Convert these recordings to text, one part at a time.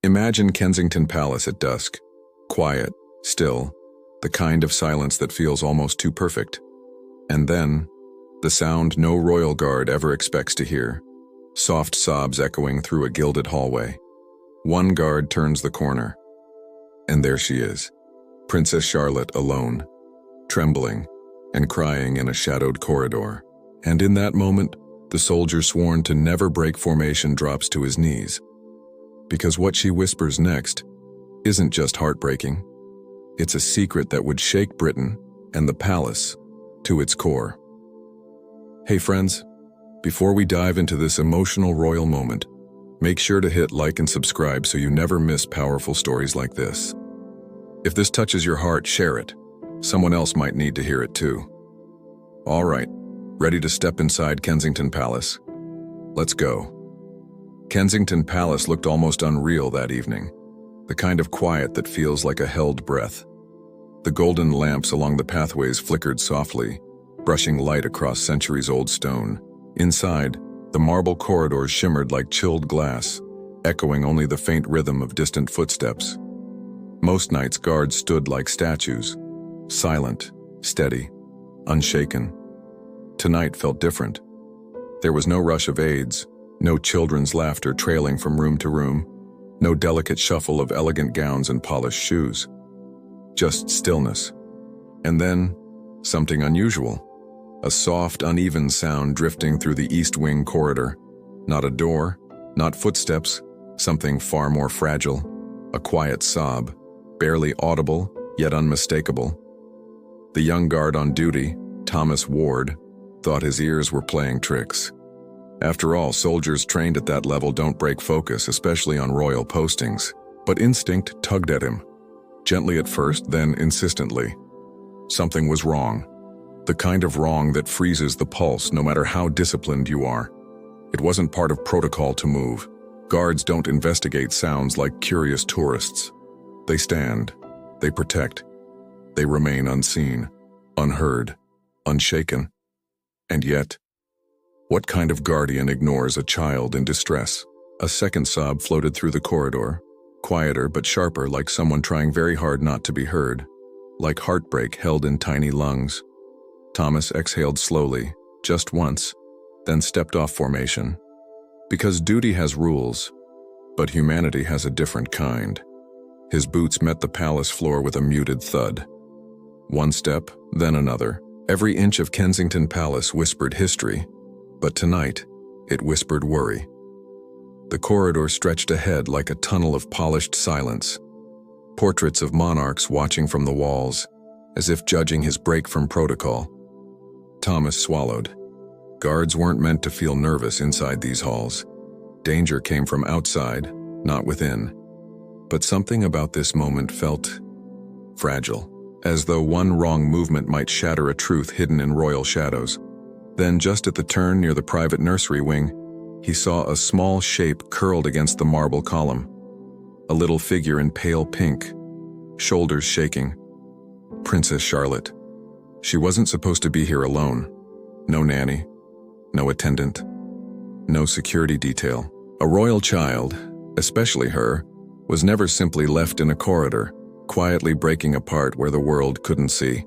Imagine Kensington Palace at dusk. Quiet, still, the kind of silence that feels almost too perfect. And then, the sound no royal guard ever expects to hear. Soft sobs echoing through a gilded hallway. One guard turns the corner. And there she is, Princess Charlotte alone, trembling and crying in a shadowed corridor. And in that moment, the soldier sworn to never break formation drops to his knees. Because what she whispers next isn't just heartbreaking. It's a secret that would shake Britain and the palace to its core. Hey friends, before we dive into this emotional royal moment, make sure to hit like and subscribe so you never miss powerful stories like this. If this touches your heart, share it. Someone else might need to hear it too. All right, ready to step inside Kensington Palace? Let's go. Kensington Palace looked almost unreal that evening, the kind of quiet that feels like a held breath. The golden lamps along the pathways flickered softly, brushing light across centuries-old stone. Inside, the marble corridors shimmered like chilled glass, echoing only the faint rhythm of distant footsteps. Most nights guards stood like statues, silent, steady, unshaken. Tonight felt different. There was no rush of aides, no children's laughter trailing from room to room, no delicate shuffle of elegant gowns and polished shoes. Just stillness. And then, something unusual. A soft, uneven sound drifting through the East Wing corridor. Not a door, not footsteps, something far more fragile. A quiet sob, barely audible, yet unmistakable. The young guard on duty, Thomas Ward, thought his ears were playing tricks. After all, soldiers trained at that level don't break focus, especially on royal postings. But instinct tugged at him. Gently at first, then insistently. Something was wrong. The kind of wrong that freezes the pulse no matter how disciplined you are. It wasn't part of protocol to move. Guards don't investigate sounds like curious tourists. They stand. They protect. They remain unseen, unheard, unshaken. And yet, what kind of guardian ignores a child in distress? A second sob floated through the corridor, quieter but sharper, like someone trying very hard not to be heard, like heartbreak held in tiny lungs. Thomas exhaled slowly, just once, then stepped off formation. Because duty has rules, but humanity has a different kind. His boots met the palace floor with a muted thud. One step, then another. Every inch of Kensington Palace whispered history, but tonight, it whispered worry. The corridor stretched ahead like a tunnel of polished silence. Portraits of monarchs watching from the walls, as if judging his break from protocol. Thomas swallowed. Guards weren't meant to feel nervous inside these halls. Danger came from outside, not within. But something about this moment felt fragile, as though one wrong movement might shatter a truth hidden in royal shadows. Then, just at the turn near the private nursery wing, he saw a small shape curled against the marble column. A little figure in pale pink, shoulders shaking. Princess Charlotte. She wasn't supposed to be here alone. No nanny, no attendant, no security detail. A royal child, especially her, was never simply left in a corridor, quietly breaking apart where the world couldn't see.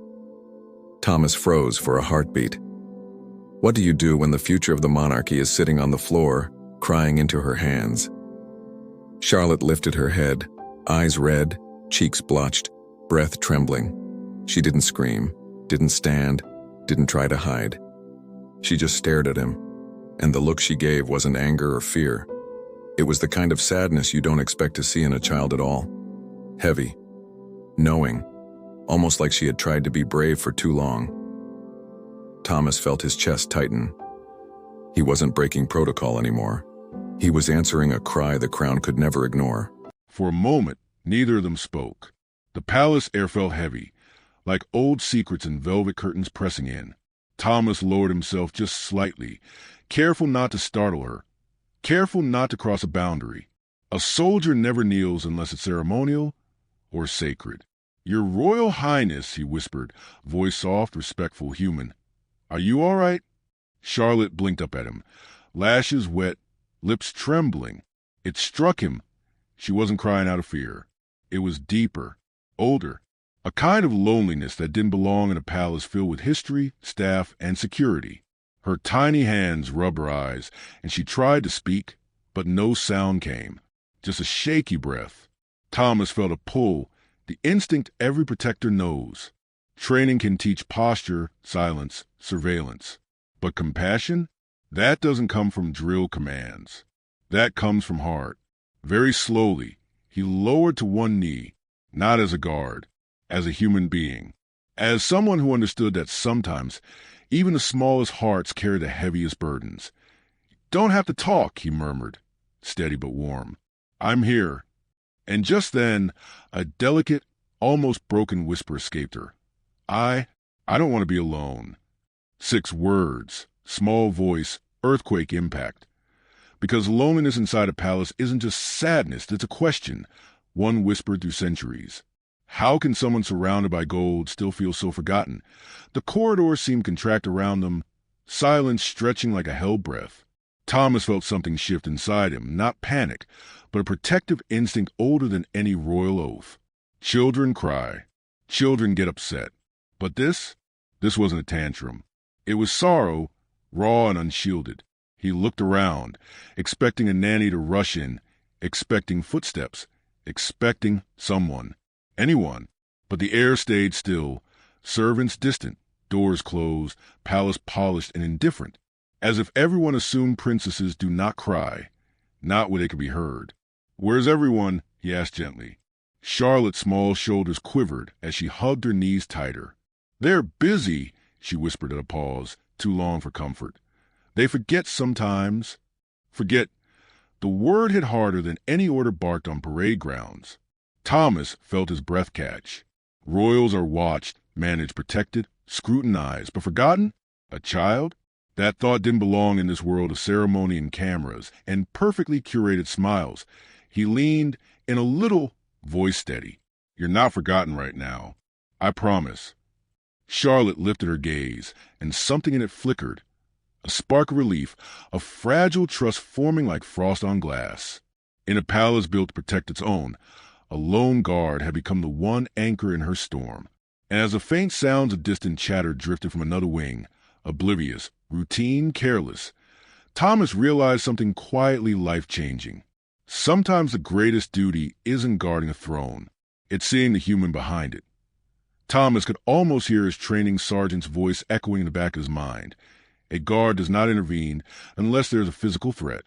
Thomas froze for a heartbeat. What do you do when the future of the monarchy is sitting on the floor, crying into her hands? Charlotte lifted her head, eyes red, cheeks blotched, breath trembling. She didn't scream, didn't stand, didn't try to hide. She just stared at him, and the look she gave wasn't anger or fear. It was the kind of sadness you don't expect to see in a child at all. Heavy, knowing, almost like she had tried to be brave for too long. Thomas felt his chest tighten. He wasn't breaking protocol anymore. He was answering a cry the crown could never ignore. For a moment, neither of them spoke. The palace air felt heavy, like old secrets and velvet curtains pressing in. Thomas lowered himself just slightly, careful not to startle her, careful not to cross a boundary. A soldier never kneels unless it's ceremonial or sacred. "Your Royal Highness," he whispered, voice soft, respectful, human. "Are you all right?" Charlotte blinked up at him, lashes wet, lips trembling. It struck him. She wasn't crying out of fear. It was deeper, older, a kind of loneliness that didn't belong in a palace filled with history, staff, and security. Her tiny hands rubbed her eyes, and she tried to speak, but no sound came, just a shaky breath. Thomas felt a pull, the instinct every protector knows. Training can teach posture, silence, surveillance. But compassion? That doesn't come from drill commands. That comes from heart. Very slowly, he lowered to one knee, not as a guard, as a human being, as someone who understood that sometimes even the smallest hearts carry the heaviest burdens. "Don't have to talk," he murmured, steady but warm. "I'm here." And just then, a delicate, almost broken whisper escaped her. I don't want to be alone." 6 words, small voice, earthquake impact. Because loneliness inside a palace isn't just sadness, it's a question, one whispered through centuries. How can someone surrounded by gold still feel so forgotten? The corridors seemed contract around them, silence stretching like a hell breath. Thomas felt something shift inside him, not panic, but a protective instinct older than any royal oath. Children cry. Children get upset. But this wasn't a tantrum. It was sorrow, raw and unshielded. He looked around, expecting a nanny to rush in, expecting footsteps, expecting someone, anyone. But the air stayed still, servants distant, doors closed, palace polished and indifferent, as if everyone assumed princesses do not cry, not where they could be heard. "Where's everyone?" he asked gently. Charlotte's small shoulders quivered as she hugged her knees tighter. "They're busy," she whispered at a pause, too long for comfort. "They forget sometimes." Forget. The word hit harder than any order barked on parade grounds. Thomas felt his breath catch. Royals are watched, managed, protected, scrutinized, but forgotten? A child? That thought didn't belong in this world of ceremony and cameras and perfectly curated smiles. He leaned in a little, voice steady. "You're not forgotten right now. I promise." Charlotte lifted her gaze, and something in it flickered. A spark of relief, a fragile trust forming like frost on glass. In a palace built to protect its own, a lone guard had become the one anchor in her storm. And as the faint sounds of distant chatter drifted from another wing, oblivious, routine, careless, Thomas realized something quietly life-changing. Sometimes the greatest duty isn't guarding a throne. It's seeing the human behind it. Thomas could almost hear his training sergeant's voice echoing in the back of his mind. A guard does not intervene unless there is a physical threat.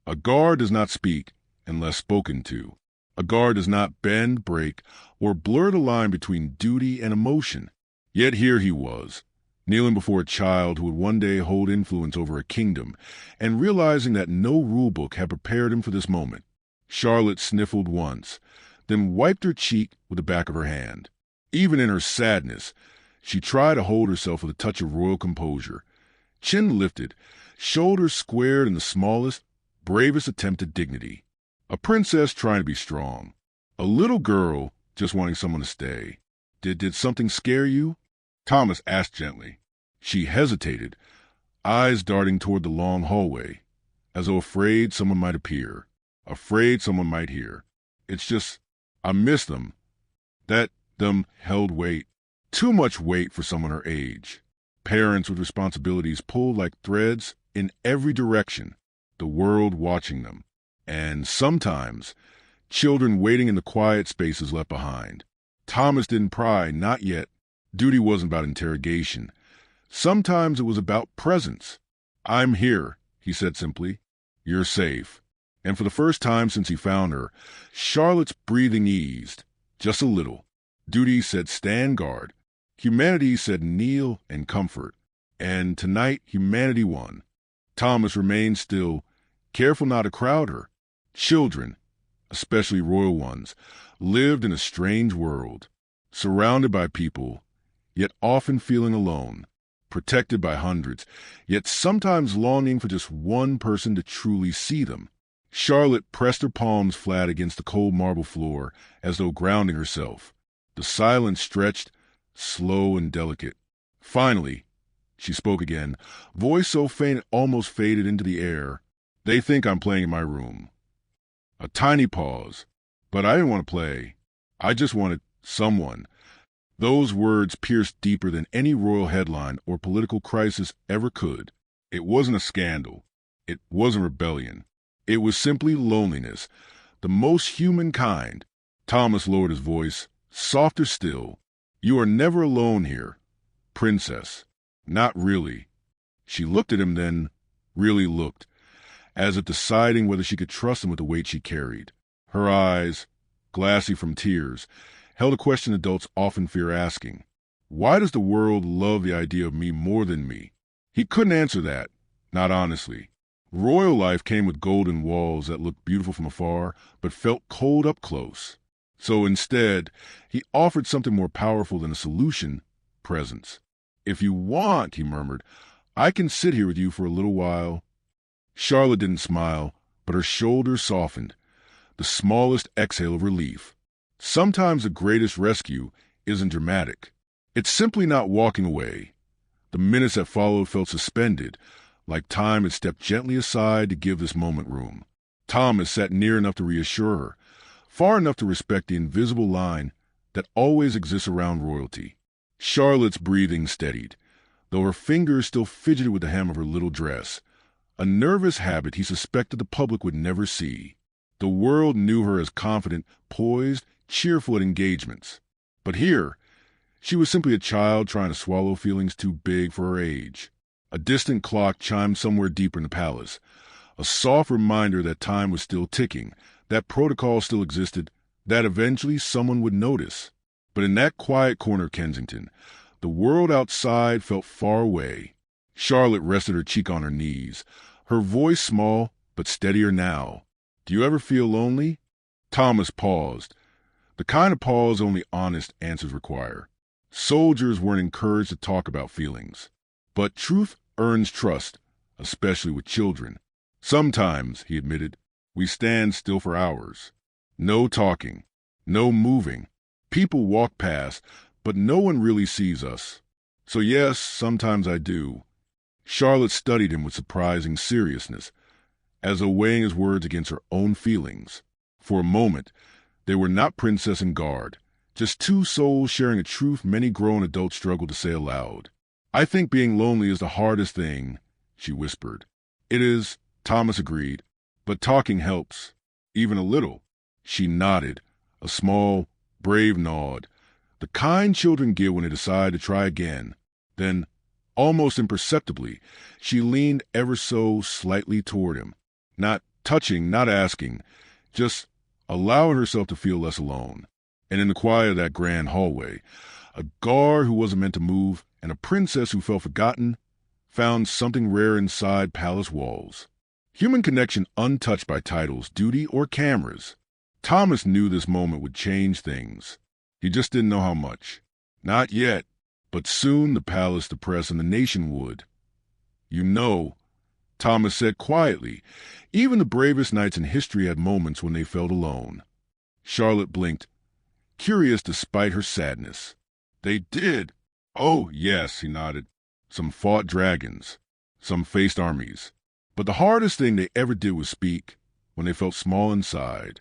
A guard does not speak unless spoken to. A guard does not bend, break, or blur the line between duty and emotion. Yet here he was, kneeling before a child who would one day hold influence over a kingdom, and realizing that no rulebook had prepared him for this moment. Charlotte sniffled once, then wiped her cheek with the back of her hand. Even in her sadness, she tried to hold herself with a touch of royal composure. Chin lifted, shoulders squared in the smallest, bravest attempt at dignity. A princess trying to be strong. A little girl just wanting someone to stay. Did something scare you?" Thomas asked gently. She hesitated, eyes darting toward the long hallway, as though afraid someone might appear, afraid someone might hear. "It's just, I miss them. Them held weight. Too much weight for someone her age. Parents with responsibilities pulled like threads in every direction, the world watching them. And sometimes, children waiting in the quiet spaces left behind. Thomas didn't pry, not yet. Duty wasn't about interrogation. Sometimes it was about presence. "I'm here," he said simply. "You're safe." And for the first time since he found her, Charlotte's breathing eased, just a little. Duty said stand guard. Humanity said kneel and comfort. And tonight, humanity won. Thomas remained still, careful not to crowd her. Children, especially royal ones, lived in a strange world, surrounded by people, yet often feeling alone, protected by hundreds, yet sometimes longing for just one person to truly see them. Charlotte pressed her palms flat against the cold marble floor as though grounding herself. The silence stretched, slow and delicate. Finally, she spoke again, voice so faint it almost faded into the air. "They think I'm playing in my room." A tiny pause, But I didn't want to play. I just wanted someone. Those words pierced deeper than any royal headline or political crisis ever could. It wasn't a scandal. It wasn't rebellion. It was simply loneliness, the most human kind. Thomas lowered his voice, softer still. You are never alone here, princess. Not really. She looked at him then, really looked, as if deciding whether she could trust him with the weight she carried. Her eyes, glassy from tears, held a question adults often fear asking. Why does the world love the idea of me more than me? He couldn't answer that, not honestly. Royal life came with golden walls that looked beautiful from afar, but felt cold up close. So instead, he offered something more powerful than a solution, presence. If you want, he murmured, I can sit here with you for a little while. Charlotte didn't smile, but her shoulders softened, the smallest exhale of relief. Sometimes the greatest rescue isn't dramatic. It's simply not walking away. The minutes that followed felt suspended, like time had stepped gently aside to give this moment room. Thomas sat near enough to reassure her, far enough to respect the invisible line that always exists around royalty. Charlotte's breathing steadied, though her fingers still fidgeted with the hem of her little dress, a nervous habit he suspected the public would never see. The world knew her as confident, poised, cheerful at engagements. But here, she was simply a child trying to swallow feelings too big for her age. A distant clock chimed somewhere deeper in the palace, a soft reminder that time was still ticking, that protocol still existed, that eventually someone would notice. But in that quiet corner of Kensington, the world outside felt far away. Charlotte rested her cheek on her knees, her voice small but steadier now. Do you ever feel lonely? Thomas paused, the kind of pause only honest answers require. Soldiers weren't encouraged to talk about feelings. But truth earns trust, especially with children. Sometimes, he admitted, we stand still for hours. No talking, no moving. People walk past, but no one really sees us. So yes, sometimes I do. Charlotte studied him with surprising seriousness, as though weighing his words against her own feelings. For a moment, they were not princess and guard, just two souls sharing a truth many grown adults struggle to say aloud. I think being lonely is the hardest thing, she whispered. It is, Thomas agreed, but talking helps, even a little. She nodded, a small, brave nod, the kind children give when they decide to try again. Then, almost imperceptibly, she leaned ever so slightly toward him, not touching, not asking, just allowing herself to feel less alone. And in the quiet of that grand hallway, a guard who wasn't meant to move and a princess who felt forgotten found something rare inside palace walls. Human connection untouched by titles, duty, or cameras. Thomas knew this moment would change things. He just didn't know how much. Not yet, but soon the palace, the press, and the nation would. You know, Thomas said quietly, even the bravest knights in history had moments when they felt alone. Charlotte blinked, curious despite her sadness. They did. Oh, yes, he nodded. Some fought dragons. Some faced armies. But the hardest thing they ever did was speak when they felt small inside.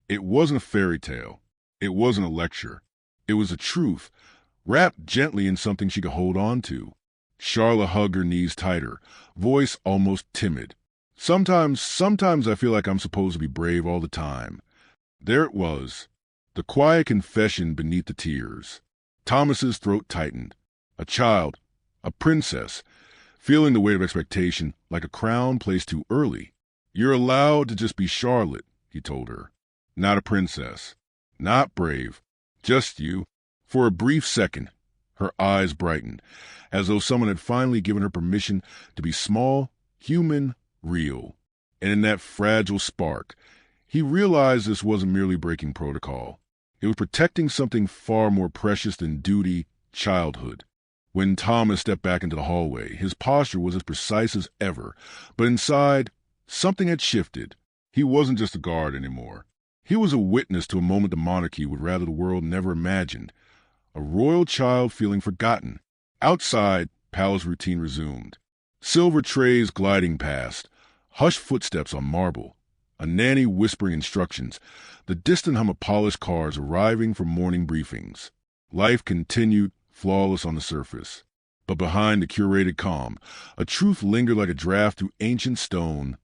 It wasn't a fairy tale. It wasn't a lecture. It was a truth, wrapped gently in something she could hold on to. Charlotte hugged her knees tighter, voice almost timid. Sometimes I feel like I'm supposed to be brave all the time. There it was, the quiet confession beneath the tears. Thomas's throat tightened. A child, a princess, feeling the weight of expectation like a crown placed too early. You're allowed to just be Charlotte, he told her. Not a princess. Not brave. Just you. For a brief second, her eyes brightened, as though someone had finally given her permission to be small, human, real. And in that fragile spark, he realized this wasn't merely breaking protocol. It was protecting something far more precious than duty, childhood. When Thomas stepped back into the hallway, his posture was as precise as ever, but inside, something had shifted. He wasn't just a guard anymore. He was a witness to a moment the monarchy would rather the world never imagined. A royal child feeling forgotten. Outside, palace routine resumed. Silver trays gliding past, hushed footsteps on marble, a nanny whispering instructions, the distant hum of polished cars arriving for morning briefings. Life continued, flawless on the surface. But behind the curated calm, a truth lingered like a draft through ancient stone,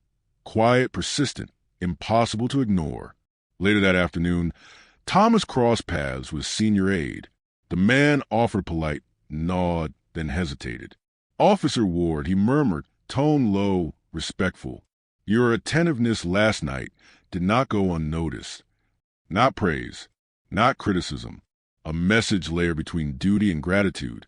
quiet, persistent, impossible to ignore. Later that afternoon, Thomas crossed paths with senior aide. The man offered a polite nod, then hesitated. "Officer Ward," he murmured, tone low, respectful. "Your attentiveness last night did not go unnoticed." Not praise, not criticism. A message layered between duty and gratitude.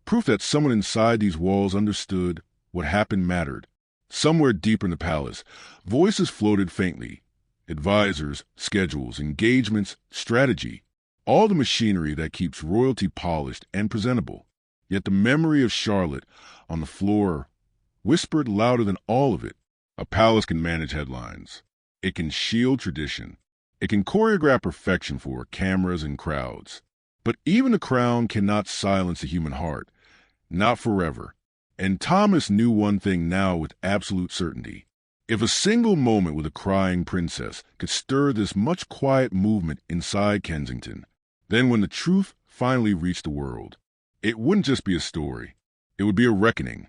Proof that someone inside these walls understood what happened mattered. Somewhere deeper in the palace, voices floated faintly. Advisors, schedules, engagements, strategy. All the machinery that keeps royalty polished and presentable. Yet the memory of Charlotte on the floor whispered louder than all of it. A palace can manage headlines. It can shield tradition. It can choreograph perfection for cameras and crowds. But even the crown cannot silence the human heart. Not forever. And Thomas knew one thing now with absolute certainty. If a single moment with a crying princess could stir this much quiet movement inside Kensington, then when the truth finally reached the world, it wouldn't just be a story. It would be a reckoning.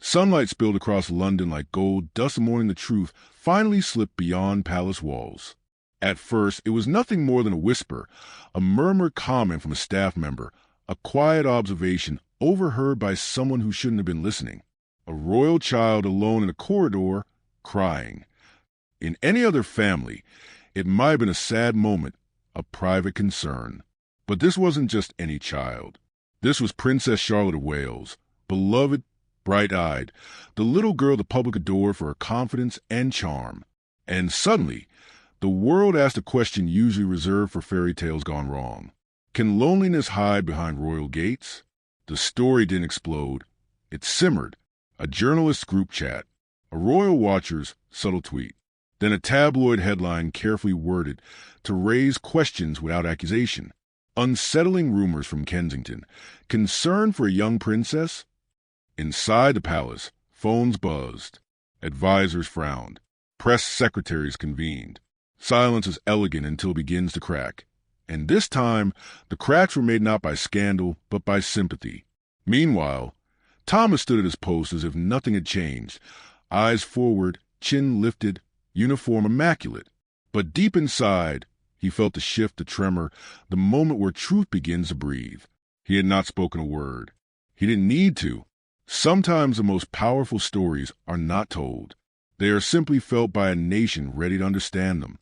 Sunlight spilled across London like gold dust the morning the truth finally slipped beyond palace walls. At first, it was nothing more than a whisper, a murmured comment from a staff member, a quiet observation overheard by someone who shouldn't have been listening. A royal child alone in a corridor, crying. In any other family, it might have been a sad moment, a private concern. But this wasn't just any child. This was Princess Charlotte of Wales, beloved, bright-eyed, the little girl the public adored for her confidence and charm. And suddenly, the world asked a question usually reserved for fairy tales gone wrong. Can loneliness hide behind royal gates? The story didn't explode. It simmered. A journalist's group chat. A royal watcher's subtle tweet. Then a tabloid headline carefully worded to raise questions without accusation. Unsettling rumors from Kensington. Concern for a young princess? Inside the palace, phones buzzed. Advisors frowned. Press secretaries convened. Silence is elegant until it begins to crack. And this time, the cracks were made not by scandal, but by sympathy. Meanwhile, Thomas stood at his post as if nothing had changed. Eyes forward, chin lifted, uniform immaculate. But deep inside, he felt the shift, the tremor, the moment where truth begins to breathe. He had not spoken a word. He didn't need to. Sometimes the most powerful stories are not told. They are simply felt by a nation ready to understand them.